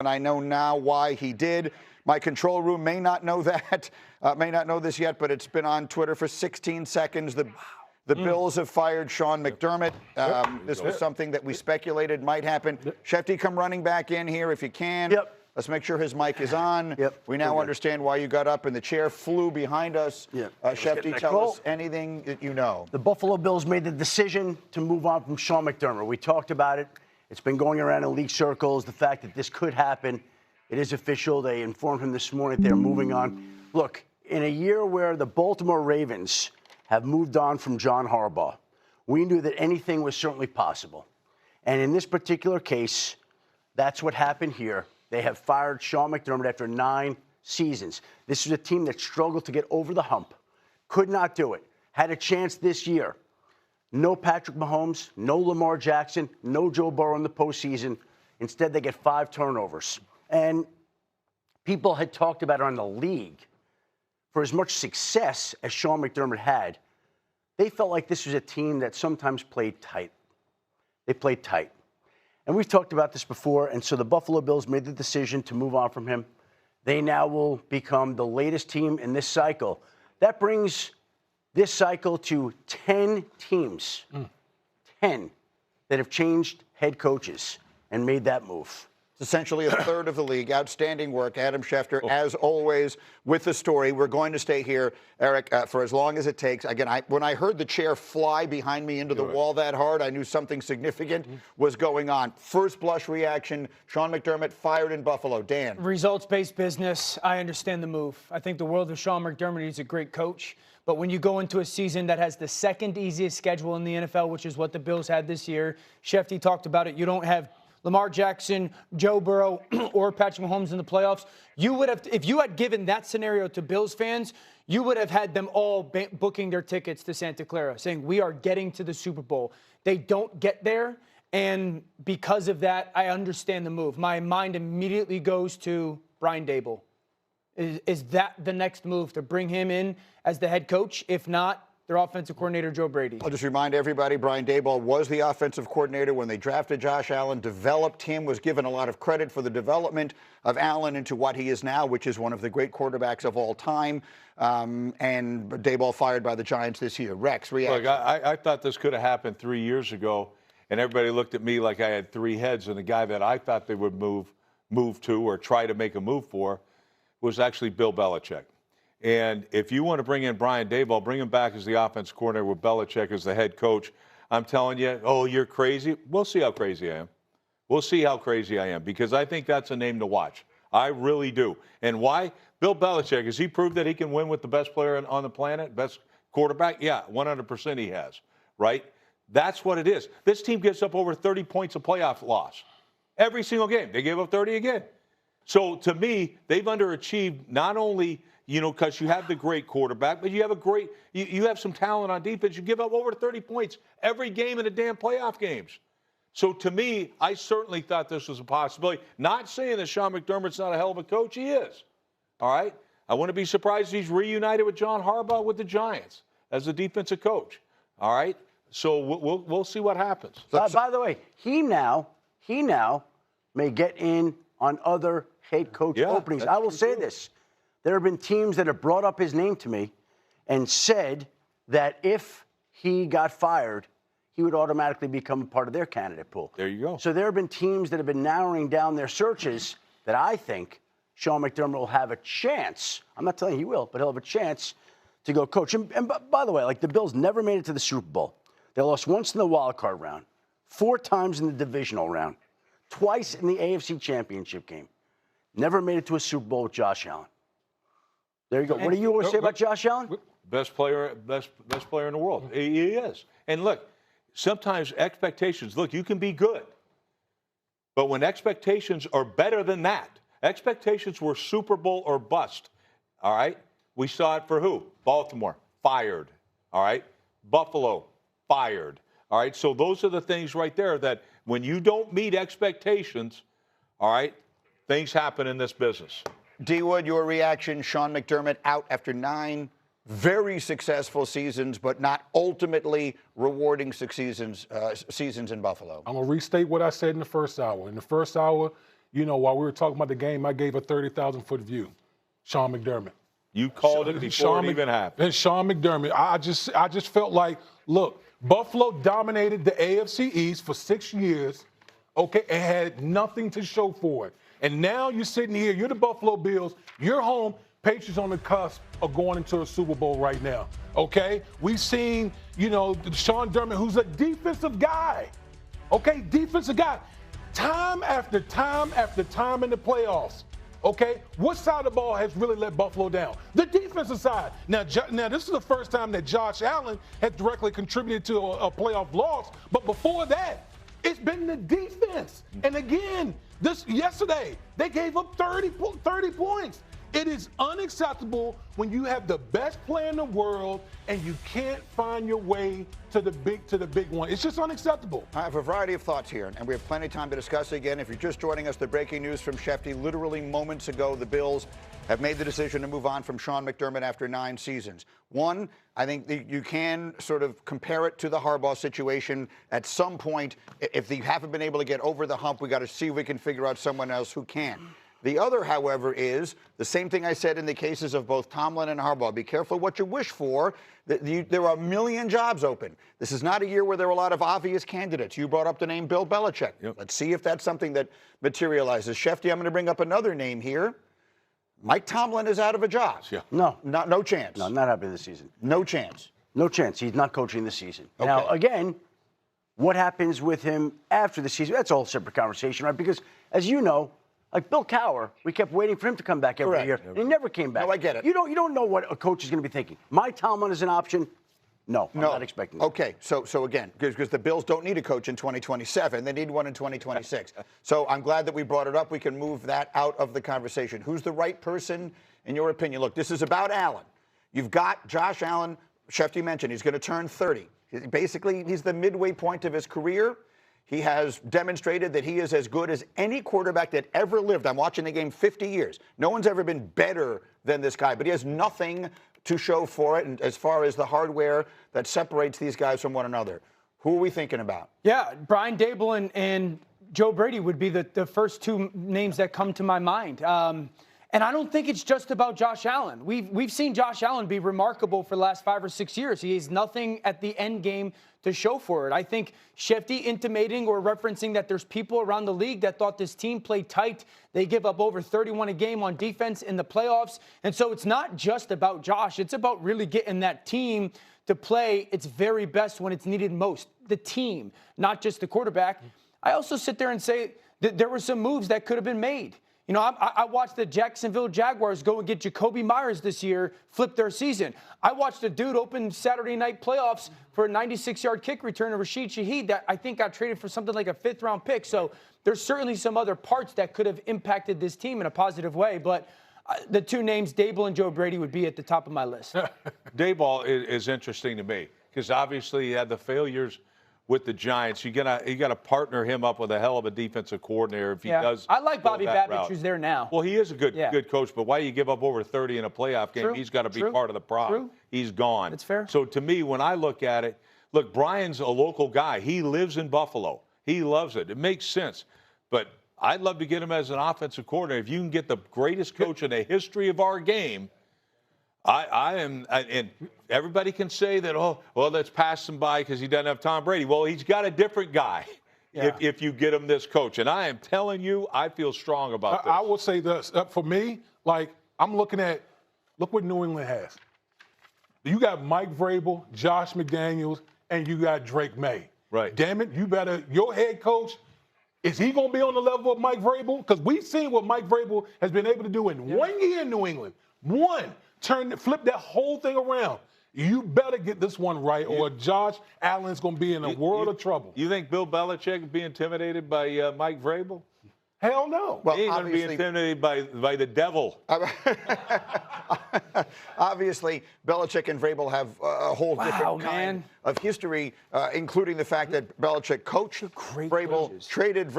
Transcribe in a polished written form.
and I know now why he did. My control room may not know that, may not know this yet, but it's been on Twitter for 16 seconds. The Bills have fired Sean McDermott. This was something that we speculated might happen. Schefty, come running back in here if you can. Let's make sure his mic is on. We now understand why you got up and the chair flew behind us. Schefty, tell us anything that you know. The Buffalo Bills made the decision to move on from Sean McDermott. We talked about it. It's been going around in league circles, the fact that this could happen. It is official. They informed him this morning they're moving on. Look, in a year where the Baltimore Ravens have moved on from John Harbaugh, we knew that anything was certainly possible. And in this particular case, that's what happened here. They have fired Sean McDermott after 9 seasons. This is a team that struggled to get over the hump, could not do it, had a chance this year. No Patrick Mahomes, no Lamar Jackson, no Joe Burrow in the postseason. Instead, they get 5 turnovers. And people had talked about it on the league. For as much success as Sean McDermott had, they felt like this was a team that sometimes played tight. They played tight. And we've talked about this before, and so the Buffalo Bills made the decision to move on from him. They now will become the latest team in this cycle. That brings this cycle to 10 teams, 10 that have changed head coaches and made that move. Essentially a third of the league. Outstanding work. Adam Schefter, as always, with the story. We're going to stay here, Eric, for as long as it takes. Again, when I heard the chair fly behind me into the wall that hard, I knew something significant was going on. First blush reaction, Sean McDermott fired in Buffalo. Dan. Results-based business. I understand the move. I think the world of Sean McDermott. He's a great coach. But when you go into a season that has the second easiest schedule in the NFL, which is what the Bills had this year, Schefty talked about it, you don't have Lamar Jackson, Joe Burrow, or Patrick Mahomes in the playoffs. You would have, if you had given that scenario to Bills fans, you would have had them all booking their tickets to Santa Clara, saying we are getting to the Super Bowl. They don't get there, and because of that, I understand the move. My mind immediately goes to Brian Daboll. Is that the next move, to bring him in as the head coach? If not, their offensive coordinator, Joe Brady. I'll just remind everybody, Brian Daboll was the offensive coordinator when they drafted Josh Allen, developed him, was given a lot of credit for the development of Allen into what he is now, which is one of the great quarterbacks of all time. And Daboll fired by the Giants this year. Rex, reaction. Look, I thought this could have happened 3 years ago, and everybody looked at me like I had 3 heads, and the guy that I thought they would move to or try to make a move for was actually Bill Belichick. And if you want to bring in Brian Daboll, bring him back as the offensive coordinator with Belichick as the head coach. I'm telling you, oh, you're crazy. We'll see how crazy I am. We'll see how crazy I am, because I think that's a name to watch. I really do. And why? Bill Belichick, has he proved that he can win with the best player on the planet, best quarterback? Yeah, 100% he has, right? That's what it is. This team gives up over 30 points of playoff loss. Every single game. They gave up 30 again. So, to me, they've underachieved not only – because you have the great quarterback, but you have you have some talent on defense. You give up over 30 points every game in the damn playoff games. So to me, I certainly thought this was a possibility. Not saying that Sean McDermott's not a hell of a coach. He is. All right? I wouldn't be surprised if he's reunited with John Harbaugh with the Giants as a defensive coach. All right? So we'll see what happens. By the way, he now may get in on other head coach openings. I will say this. There have been teams that have brought up his name to me and said that if he got fired, he would automatically become a part of their candidate pool. There you go. So there have been teams that have been narrowing down their searches that I think Sean McDermott will have a chance. I'm not telling you he will, but he'll have a chance to go coach. And by the way, like, the Bills never made it to the Super Bowl. They lost once in the wild card round, 4 times in the divisional round, twice in the AFC Championship game. Never made it to a Super Bowl with Josh Allen. There you go. What do you always say about Josh Allen? Best player in the world. He is. And look, sometimes expectations. Look, you can be good, but when expectations are better than that, expectations were Super Bowl or bust. All right, we saw it for who? Baltimore, fired. All right, Buffalo, fired. All right, so those are the things right there that when you don't meet expectations, all right, things happen in this business. D. Wood, your reaction. Sean McDermott out after 9 very successful seasons, but not ultimately rewarding seasons in Buffalo. I'm going to restate what I said in the first hour. In the first hour, while we were talking about the game, I gave a 30,000-foot view. Sean McDermott. You called it before it even happened. And Sean McDermott. I just felt like, look, Buffalo dominated the AFC East for 6 years, okay, and had nothing to show for it. And now you're sitting here, you're the Buffalo Bills, you're home, Patriots on the cusp of going into a Super Bowl right now, okay? We've seen, Sean McDermott, who's a defensive guy, okay, defensive guy. Time after time after time in the playoffs, okay? What side of the ball has really let Buffalo down? The defensive side. Now this is the first time that Josh Allen has directly contributed to a playoff loss, but before that, it's been the defense. And again, yesterday, they gave up 30 points. It is unacceptable when you have the best player in the world and you can't find your way to the big one. It's just unacceptable. I have a variety of thoughts here, and we have plenty of time to discuss it again. If you're just joining us, the breaking news from Schefter. Literally moments ago, the Bills have made the decision to move on from Sean McDermott after 9 seasons. One, I think you can sort of compare it to the Harbaugh situation. At some point, if they haven't been able to get over the hump, we got to see if we can figure out someone else who can. The other, however, is the same thing I said in the cases of both Tomlin and Harbaugh. Be careful what you wish for. There are a million jobs open. This is not a year where there are a lot of obvious candidates. You brought up the name Bill Belichick. Yep. Let's see if that's something that materializes. Schefter, I'm going to bring up another name here. Mike Tomlin is out of a job. Yeah. No chance. No, not happening this season. No chance. No chance. He's not coaching this season. Okay. Now, again, what happens with him after the season, that's a whole separate conversation, right? Because, as you know, like Bill Cowher, we kept waiting for him to come back every year, and he never came back. No, I get it. You don't know what a coach is going to be thinking. My Tomlin is an option. No, I'm not expecting that. Okay, so again, because the Bills don't need a coach in 2027, they need one in 2026. So I'm glad that we brought it up. We can move that out of the conversation. Who's the right person, in your opinion? Look, this is about Allen. You've got Josh Allen. Schefter mentioned he's going to turn 30. Basically, he's the midway point of his career. He has demonstrated that he is as good as any quarterback that ever lived. I'm watching the game 50 years. No one's ever been better than this guy, but he has nothing to show for it, and as far as the hardware that separates these guys from one another. Who are we thinking about? Yeah, Brian Daboll and Joe Brady would be the first two names that come to my mind. And I don't think it's just about Josh Allen. We've seen Josh Allen be remarkable for the last 5 or 6 years. He has nothing at the end game to show for it. I think Schefter intimating or referencing that there's people around the league that thought this team played tight. They give up over 31 a game on defense in the playoffs. And so it's not just about Josh. It's about really getting that team to play its very best when it's needed most. The team, not just the quarterback. I also sit there and say that there were some moves that could have been made. You know, I watched the Jacksonville Jaguars go and get Jacoby Myers this year, flip their season. I watched a dude open Saturday night playoffs for a 96-yard kick return to Rashid Shaheed that I think got traded for something like a 5th-round pick. So there's certainly some other parts that could have impacted this team in a positive way. But the two names, Daboll and Joe Brady, would be at the top of my list. Daboll is interesting to me because obviously he had the failures with the Giants. You gotta partner him up with a hell of a defensive coordinator if he does. I like Bobby Babich, route. who's there now. Well, he is a good coach, but why do you give up over 30 in a playoff game? True. He's got to be True. part of the problem. True. He's gone. That's fair. So to me, when I look at it, look, Brian's a local guy. He lives in Buffalo. He loves it. It makes sense. But I'd love to get him as an offensive coordinator. If you can get the greatest coach in the history of our game, and everybody can say that, let's pass him by because he doesn't have Tom Brady. Well, he's got a different guy if you get him this coach. And I am telling you, I feel strong about this. I will say this. For me, I'm looking at, look what New England has. You got Mike Vrabel, Josh McDaniels, and you got Drake May. Right. Damn it, your head coach, is he going to be on the level of Mike Vrabel? Because we've seen what Mike Vrabel has been able to do in 1 year in New England. Flip that whole thing around. You better get this one right, or Josh Allen's going to be in a world of trouble. You think Bill Belichick would be intimidated by Mike Vrabel? Hell no. Well, he ain't going to be intimidated by the devil. Obviously, Belichick and Vrabel have a whole different kind of history, including the fact that Belichick coached Vrabel, traded